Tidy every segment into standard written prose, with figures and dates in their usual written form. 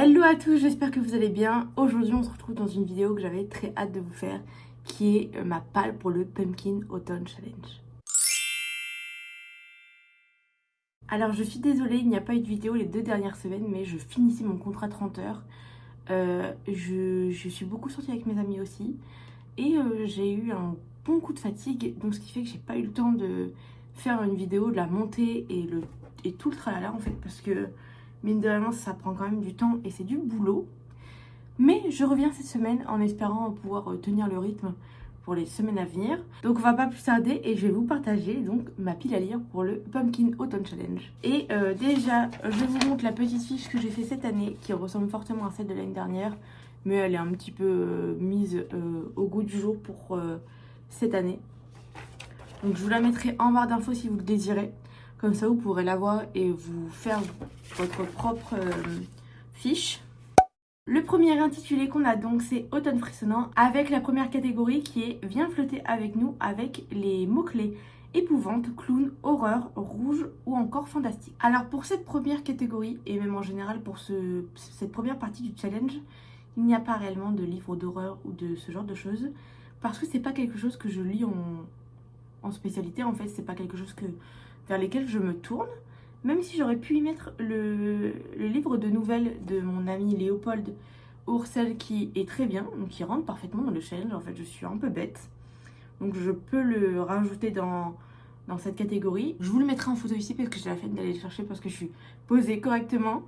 Hello à tous, j'espère que vous allez bien. Aujourd'hui on se retrouve dans une vidéo que j'avais très hâte de vous faire, qui est ma palle pour le Pumpkin Autumn Challenge. Alors je suis désolée, il n'y a pas eu de vidéo les 2 dernières semaines, mais je finissais mon contrat 30 heures. Je suis beaucoup sortie avec mes amis aussi, et j'ai eu un bon coup de fatigue, donc ce qui fait que j'ai pas eu le temps de faire une vidéo, de la monter et tout le tralala en fait, parce que mine de rien ça prend quand même du temps et c'est du boulot. Mais je reviens cette semaine en espérant pouvoir tenir le rythme pour les semaines à venir. Donc on va pas plus tarder et je vais vous partager donc ma pile à lire pour le Pumpkin Autumn Challenge. Et déjà, je vous montre la petite fiche que j'ai fait cette année qui ressemble fortement à celle de l'année dernière. Mais elle est un petit peu mise au goût du jour pour cette année. Donc je vous la mettrai en barre d'infos si vous le désirez. Comme ça vous pourrez la voir et vous faire votre propre fiche. Le premier intitulé qu'on a donc c'est Automne frissonnant, avec la première catégorie qui est Viens flotter avec nous, avec les mots-clés épouvante, clown, horreur, rouge ou encore fantastique. Alors pour cette première catégorie, et même en général pour cette première partie du challenge, il n'y a pas réellement de livre d'horreur ou de ce genre de choses, parce que c'est pas quelque chose que je lis en spécialité, en fait c'est pas quelque chose vers lesquels je me tourne. Même si j'aurais pu y mettre le livre de nouvelles de mon ami Léopold Oursel qui est très bien, donc qui rentre parfaitement dans le challenge. En fait, je suis un peu bête, donc je peux le rajouter dans cette catégorie. Je vous le mettrai en photo ici parce que j'ai la flemme d'aller le chercher parce que je suis posée correctement.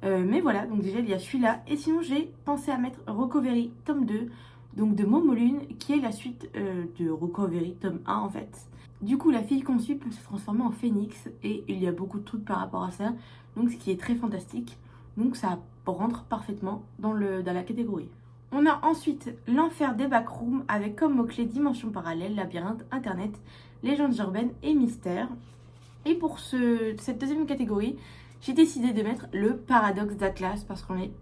Mais voilà, donc déjà il y a celui-là. Et sinon j'ai pensé à mettre Recovery tome 2, donc de Momolune, qui est la suite de Recovery tome 1 en fait. Du coup, la fille qu'on suit peut se transformer en phénix et il y a beaucoup de trucs par rapport à ça, donc ce qui est très fantastique. Donc ça rentre parfaitement dans la catégorie. On a ensuite l'enfer des backrooms avec comme mots-clés dimension parallèle, labyrinthe, internet, légendes urbaines et mystères. Et pour cette deuxième catégorie, j'ai décidé de mettre le paradoxe d'Atlas parce qu'on est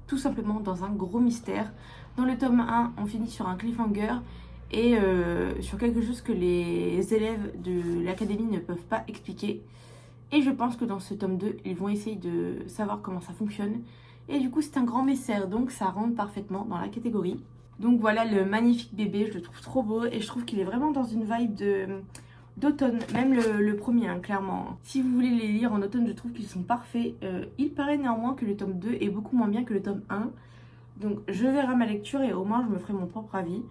tout simplement dans un gros mystère. Dans le tome 1, on finit sur un cliffhanger et sur quelque chose que les élèves de l'académie ne peuvent pas expliquer. Et je pense que dans ce tome 2, ils vont essayer de savoir comment ça fonctionne. Et du coup, c'est un grand mystère, donc ça rentre parfaitement dans la catégorie. Donc voilà le magnifique bébé, je le trouve trop beau et je trouve qu'il est vraiment dans une vibe d'automne, même le premier, hein, clairement. Si vous voulez les lire en automne, je trouve qu'ils sont parfaits. Il paraît néanmoins que le tome 2 est beaucoup moins bien que le tome 1. Donc je verrai ma lecture et au moins je me ferai mon propre avis.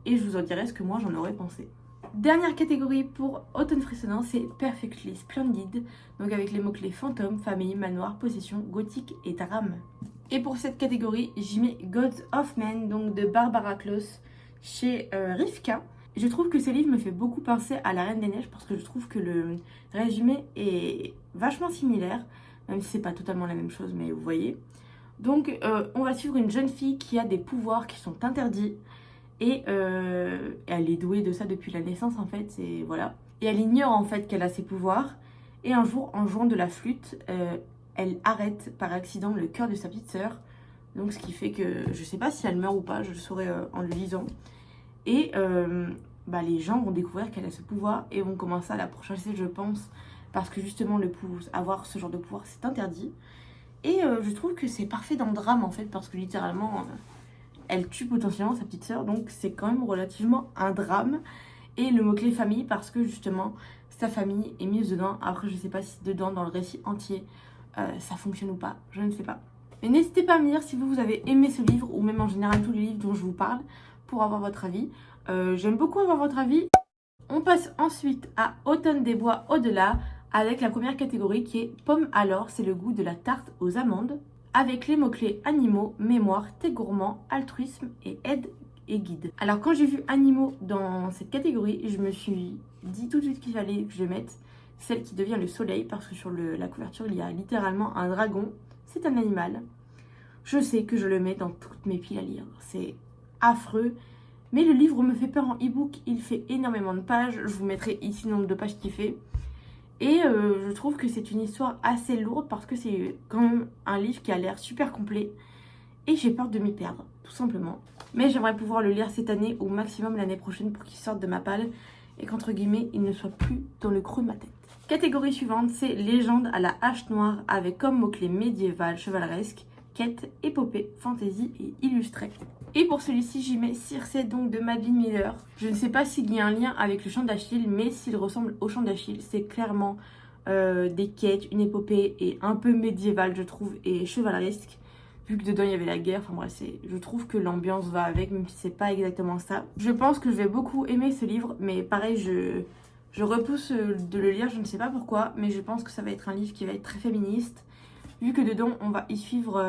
Et je vous en dirai ce que moi j'en aurais pensé. Dernière catégorie pour Automne frissonnant, c'est Perfectly Splendid. Donc avec les mots-clés fantôme, famille, manoir, possession, gothique et drame. Et pour cette catégorie, j'y mets Gods of Men, donc de Barbara Kloss chez Rivka. Je trouve que ce livre me fait beaucoup penser à La Reine des Neiges parce que je trouve que le résumé est vachement similaire, même si c'est pas totalement la même chose, mais vous voyez. Donc on va suivre une jeune fille qui a des pouvoirs qui sont interdits et elle est douée de ça depuis la naissance en fait, et voilà. Et elle ignore en fait qu'elle a ses pouvoirs et un jour en jouant de la flûte, elle arrête par accident le cœur de sa petite sœur. Donc ce qui fait que je sais pas si elle meurt ou pas, je le saurai en le lisant. Et les gens vont découvrir qu'elle a ce pouvoir et vont commencer à la pourchasser, je pense, parce que justement avoir ce genre de pouvoir c'est interdit. Et je trouve que c'est parfait dans le drame en fait, parce que littéralement elle tue potentiellement sa petite sœur, donc c'est quand même relativement un drame. Et le mot-clé famille, parce que justement sa famille est mise dedans. Après je sais pas si dedans dans le récit entier ça fonctionne ou pas, je ne sais pas. Mais n'hésitez pas à me dire si vous avez aimé ce livre ou même en général tous les livres dont je vous parle pour avoir votre avis. J'aime beaucoup avoir votre avis. On passe ensuite à Automne des bois au-delà avec la première catégorie qui est Pomme alors, c'est le goût de la tarte aux amandes, avec les mots-clés animaux, mémoire, thé gourmand, altruisme et aide et guide. Alors quand j'ai vu animaux dans cette catégorie, je me suis dit tout de suite qu'il fallait que je mette celle qui devient le soleil parce que sur la couverture il y a littéralement un dragon, c'est un animal. Je sais que je le mets dans toutes mes piles à lire, c'est affreux. Mais le livre me fait peur en e-book, il fait énormément de pages, je vous mettrai ici le nombre de pages qu'il fait. Et je trouve que c'est une histoire assez lourde parce que c'est quand même un livre qui a l'air super complet. Et j'ai peur de m'y perdre, tout simplement. Mais j'aimerais pouvoir le lire cette année, au maximum l'année prochaine pour qu'il sorte de ma palle. Et qu'entre guillemets, il ne soit plus dans le creux de ma tête. Catégorie suivante, c'est Légende à la hache noire avec comme mot-clé médiéval, chevaleresque, quête, épopée, fantasy et illustré. Et pour celui-ci, j'y mets Circe, donc de Madeline Miller. Je ne sais pas s'il y a un lien avec le chant d'Achille, mais s'il ressemble au chant d'Achille, c'est clairement des quêtes, une épopée et un peu médiévale, je trouve, et chevaleresque. Vu que dedans il y avait la guerre, enfin bref, je trouve que l'ambiance va avec, même si c'est pas exactement ça. Je pense que je vais beaucoup aimer ce livre, mais pareil, je repousse de le lire, je ne sais pas pourquoi, mais je pense que ça va être un livre qui va être très féministe. Vu que dedans, on va y suivre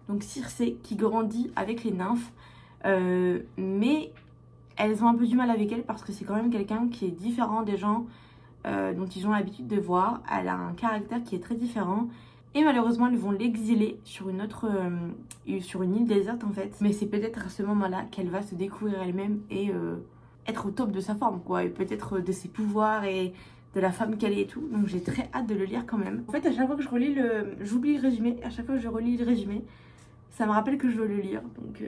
donc Circe qui grandit avec les nymphes. Mais elles ont un peu du mal avec elle parce que c'est quand même quelqu'un qui est différent des gens dont ils ont l'habitude de voir. Elle a un caractère qui est très différent. Et malheureusement, elles vont l'exiler sur sur une île déserte en fait. Mais c'est peut-être à ce moment-là qu'elle va se découvrir elle-même et être au top de sa forme, quoi. Et peut-être de ses pouvoirs et de la femme qu'elle est et tout. Donc j'ai très hâte de le lire quand même. En fait, à chaque fois que je relis j'oublie le résumé. À chaque fois que je relis le résumé, ça me rappelle que je veux le lire. Donc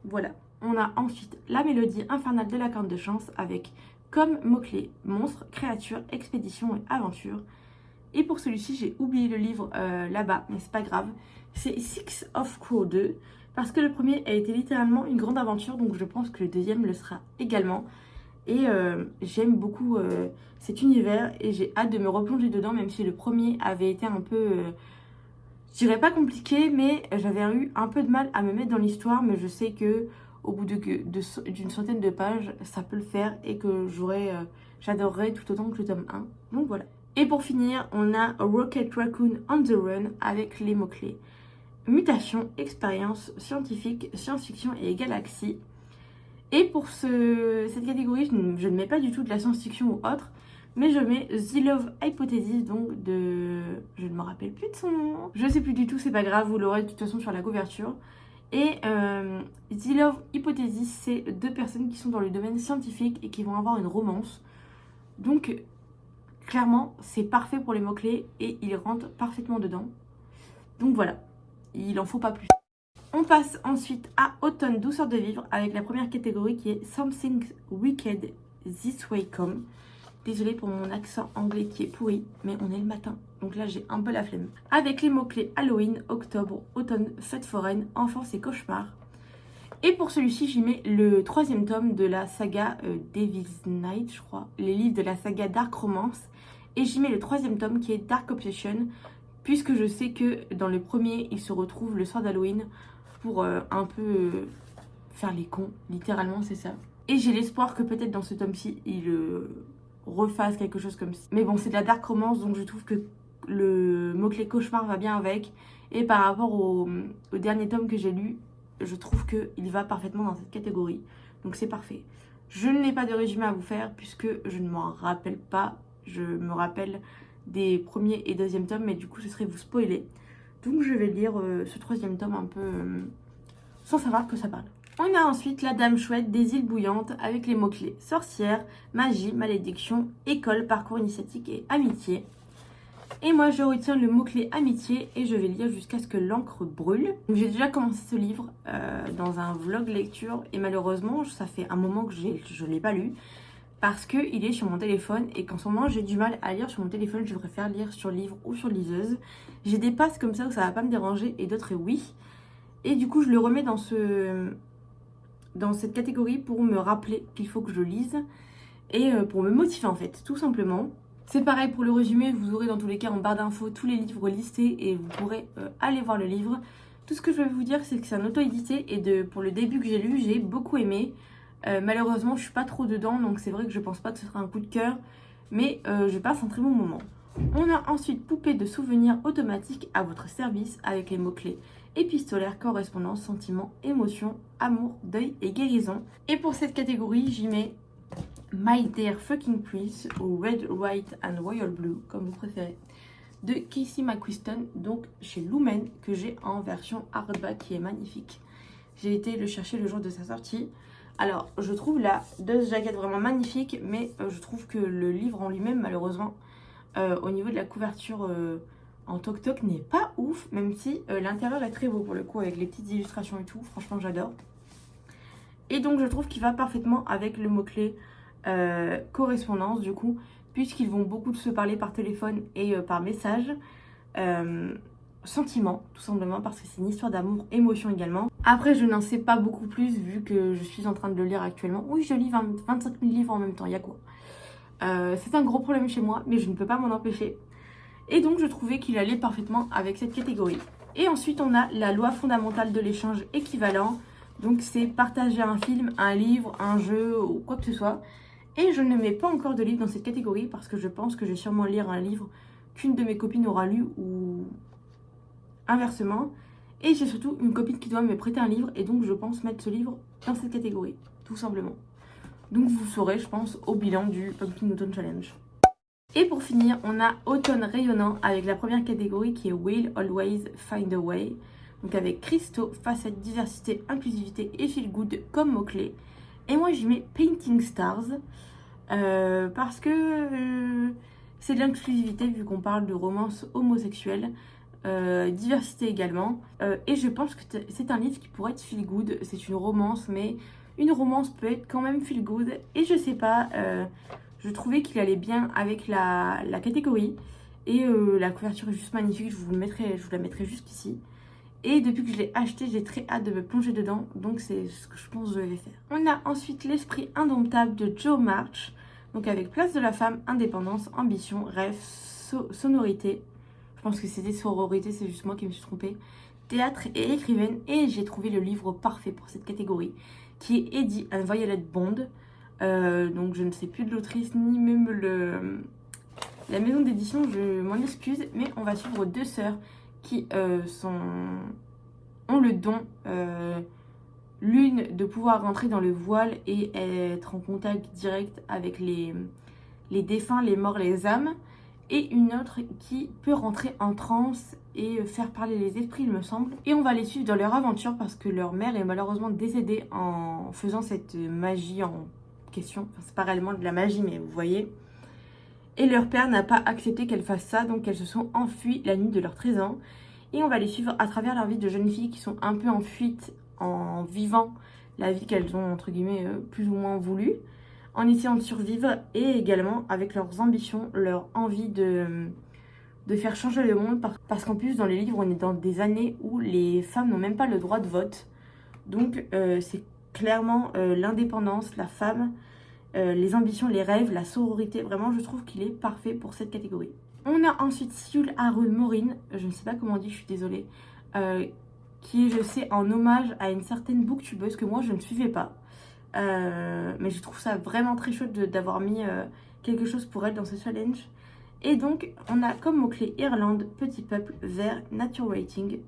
voilà. On a ensuite la mélodie infernale de la corne de chance avec comme mots-clés monstres, créatures, expéditions et aventures. Et pour celui-ci, j'ai oublié le livre là-bas, mais c'est pas grave. C'est Six of Crow 2, parce que le premier a été littéralement une grande aventure, donc je pense que le deuxième le sera également. Et j'aime beaucoup cet univers et j'ai hâte de me replonger dedans, même si le premier avait été un peu, je dirais pas compliqué, mais j'avais eu un peu de mal à me mettre dans l'histoire, mais je sais que au bout d'une centaine de pages, ça peut le faire et que j'adorerais tout autant que le tome 1. Donc voilà. Et pour finir, on a Rocket Raccoon on the Run avec les mots-clés mutation, expérience, scientifique, science-fiction et galaxie. Et pour cette catégorie, je ne mets pas du tout de la science-fiction ou autre, mais je mets The Love Hypothesis, donc de... Je ne me rappelle plus de son nom. Je sais plus du tout, c'est pas grave, vous l'aurez de toute façon sur la couverture. Et The Love Hypothesis, c'est deux personnes qui sont dans le domaine scientifique et qui vont avoir une romance. Donc, clairement, c'est parfait pour les mots-clés et ils rentrent parfaitement dedans. Donc voilà, il en faut pas plus. On passe ensuite à Automne, douceur de vivre avec la première catégorie qui est Something Wicked This Way Come. Désolée pour mon accent anglais qui est pourri, mais on est le matin, donc là j'ai un peu la flemme. Avec les mots-clés Halloween, octobre, automne, fête foraine, enfance et cauchemar. Et pour celui-ci, j'y mets le troisième tome de la saga Devil's Night, je crois. Les livres de la saga Dark Romance. Et j'y mets le troisième tome qui est Dark Obsession, puisque je sais que dans le premier, il se retrouve le soir d'Halloween pour un peu faire les cons, littéralement c'est ça. Et j'ai l'espoir que peut-être dans ce tome-ci, il refasse quelque chose comme ça. Mais bon, c'est de la dark romance, donc je trouve que le mot-clé cauchemar va bien avec. Et par rapport au dernier tome que j'ai lu, je trouve qu'il va parfaitement dans cette catégorie. Donc c'est parfait. Je n'ai pas de résumé à vous faire puisque je ne m'en rappelle pas. Je me rappelle des premiers et deuxième tomes, mais du coup ce serait vous spoiler. Donc je vais lire ce troisième tome un peu sans savoir que ça parle. On a ensuite La Dame Chouette des îles bouillantes avec les mots-clés sorcière, magie, malédiction, école, parcours initiatique et amitié. Et moi je retiens le mot-clé amitié et je vais lire jusqu'à ce que l'encre brûle. J'ai déjà commencé ce livre dans un vlog lecture et malheureusement ça fait un moment que je ne l'ai pas lu. Parce qu'il est sur mon téléphone et qu'en ce moment j'ai du mal à lire sur mon téléphone, je préfère lire sur livre ou sur liseuse. J'ai des passes comme ça où ça va pas me déranger et d'autres oui. Et du coup je le remets dans cette catégorie pour me rappeler qu'il faut que je lise et pour me motiver en fait, tout simplement. C'est pareil pour le résumé, vous aurez dans tous les cas en barre d'infos tous les livres listés et vous pourrez aller voir le livre. Tout ce que je vais vous dire c'est que c'est un auto-édité et pour le début que j'ai lu, j'ai beaucoup aimé. Malheureusement je suis pas trop dedans donc c'est vrai que je pense pas que ce sera un coup de cœur, mais je passe un très bon moment. On a ensuite Poupée de souvenirs automatique à votre service avec les mots-clés épistolaire, correspondance, sentiment, émotion, amour, deuil et guérison. Et pour cette catégorie j'y mets My Dear Fucking Prince ou Red, White and Royal Blue comme vous préférez de Casey McQuiston, donc chez Lumen, que j'ai en version hardback qui est magnifique. J'ai été le chercher le jour de sa sortie. Alors, je trouve la Dust Jacket vraiment magnifique, mais je trouve que le livre en lui-même, malheureusement, au niveau de la couverture en toc-toc, n'est pas ouf, même si l'intérieur est très beau pour le coup, avec les petites illustrations et tout. Franchement, j'adore. Et donc, je trouve qu'il va parfaitement avec le mot-clé correspondance, du coup, puisqu'ils vont beaucoup se parler par téléphone et par message. sentiment, tout simplement, parce que c'est une histoire d'amour, émotion également. Après, je n'en sais pas beaucoup plus vu que je suis en train de le lire actuellement. Oui, je lis 25 000 livres en même temps, il y a quoi. C'est un gros problème chez moi, mais je ne peux pas m'en empêcher. Et donc, je trouvais qu'il allait parfaitement avec cette catégorie. Et ensuite, on a la loi fondamentale de l'échange équivalent. Donc, c'est partager un film, un livre, un jeu ou quoi que ce soit. Et je ne mets pas encore de livre dans cette catégorie parce que je pense que je vais sûrement lire un livre qu'une de mes copines aura lu ou inversement. Et j'ai surtout une copine qui doit me prêter un livre et donc je pense mettre ce livre dans cette catégorie, tout simplement. Donc vous saurez, je pense, au bilan du Pumpkin Autumn Challenge. Et pour finir, on a Automne rayonnant avec la première catégorie qui est Will Always Find a Way. Donc avec Christo, facette, diversité, inclusivité et feel good comme mots-clés. Et moi j'y mets Painting Stars parce que c'est de l'inclusivité vu qu'on parle de romance homosexuelle. Diversité également. Et je pense que c'est un livre qui pourrait être feel good. C'est une romance, mais une romance peut être quand même feel good. Et je sais pas, je trouvais qu'il allait bien avec la catégorie. Et la couverture est juste magnifique. Je vous la mettrai juste ici. Et depuis que je l'ai acheté, j'ai très hâte de me plonger dedans. Donc c'est ce que je pense que je vais faire. On a ensuite L'esprit indomptable de Jo March. Donc avec Place de la femme, indépendance, ambition, rêve, sonorité. Je pense que c'était sororité, c'est juste moi qui me suis trompée. Théâtre et écrivaine. Et j'ai trouvé le livre parfait pour cette catégorie, qui est Eddie and Violet Bond. Donc je ne sais plus de l'autrice, ni même la maison d'édition, je m'en excuse. Mais on va suivre deux sœurs qui ont le don, l'une de pouvoir rentrer dans le voile et être en contact direct avec les défunts, les morts, les âmes. Et une autre qui peut rentrer en transe et faire parler les esprits, il me semble. Et on va les suivre dans leur aventure parce que leur mère est malheureusement décédée en faisant cette magie en question. Enfin, c'est pas réellement de la magie, mais vous voyez. Et leur père n'a pas accepté qu'elles fassent ça, donc elles se sont enfuies la nuit de leurs 13 ans. Et on va les suivre à travers leur vie de jeunes filles qui sont un peu en fuite en vivant la vie qu'elles ont, entre guillemets, plus ou moins voulu, en essayant de survivre et également avec leurs ambitions, leur envie de faire changer le monde. Parce qu'en plus, dans les livres, on est dans des années où les femmes n'ont même pas le droit de vote. Donc, c'est clairement l'indépendance, la femme, les ambitions, les rêves, la sororité. Vraiment, je trouve qu'il est parfait pour cette catégorie. On a ensuite Siul Harun Morin, je ne sais pas comment on dit, je suis désolée, qui est, je sais, en hommage à une certaine booktubeuse que moi, je ne suivais pas. Mais je trouve ça vraiment très chouette d'avoir mis quelque chose pour elle dans ce challenge. Et donc on a comme mot-clé Irlande, petit peuple, vert, nature writing.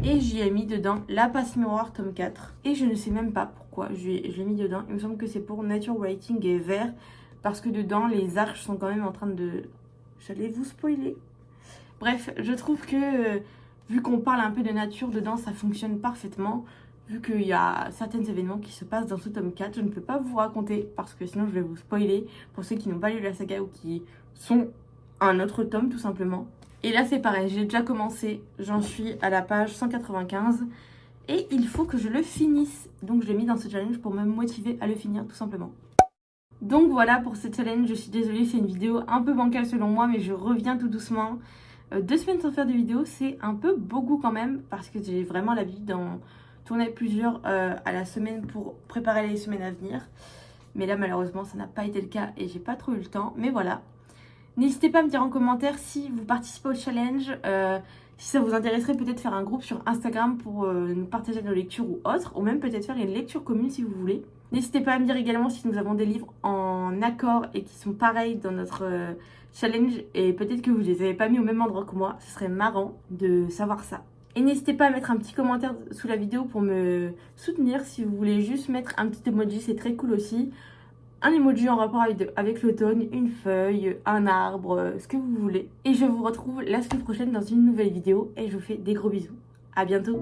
Et j'y ai mis dedans La passe miroir tome 4. Et je ne sais même pas pourquoi je l'ai mis dedans. Il me semble que c'est pour nature writing et vert. Parce que dedans les arches sont quand même en train de... J'allais vous spoiler. Bref, je trouve que vu qu'on parle un peu de nature dedans, ça fonctionne parfaitement. Vu qu'il y a certains événements qui se passent dans ce tome 4, je ne peux pas vous raconter parce que sinon je vais vous spoiler pour ceux qui n'ont pas lu la saga ou qui sont à un autre tome tout simplement. Et là c'est pareil, j'ai déjà commencé, j'en suis à la page 195 et il faut que je le finisse. Donc je l'ai mis dans ce challenge pour me motiver à le finir tout simplement. Donc voilà pour ce challenge, je suis désolée, c'est une vidéo un peu bancale selon moi mais je reviens tout doucement. 2 semaines sans faire de vidéo, c'est un peu beaucoup quand même parce que j'ai vraiment l'habitude d'en tourner plusieurs à la semaine pour préparer les semaines à venir. Mais là malheureusement ça n'a pas été le cas et j'ai pas trop eu le temps. Mais voilà. N'hésitez pas à me dire en commentaire si vous participez au challenge. Si ça vous intéresserait peut-être faire un groupe sur Instagram pour nous partager nos lectures ou autres. Ou même peut-être faire une lecture commune si vous voulez. N'hésitez pas à me dire également si nous avons des livres en accord et qui sont pareils dans notre challenge. Et peut-être que vous les avez pas mis au même endroit que moi. Ce serait marrant de savoir ça. Et n'hésitez pas à mettre un petit commentaire sous la vidéo pour me soutenir. Si vous voulez juste mettre un petit emoji, c'est très cool aussi. Un emoji en rapport avec l'automne, une feuille, un arbre, ce que vous voulez. Et je vous retrouve la semaine prochaine dans une nouvelle vidéo. Et je vous fais des gros bisous. À bientôt.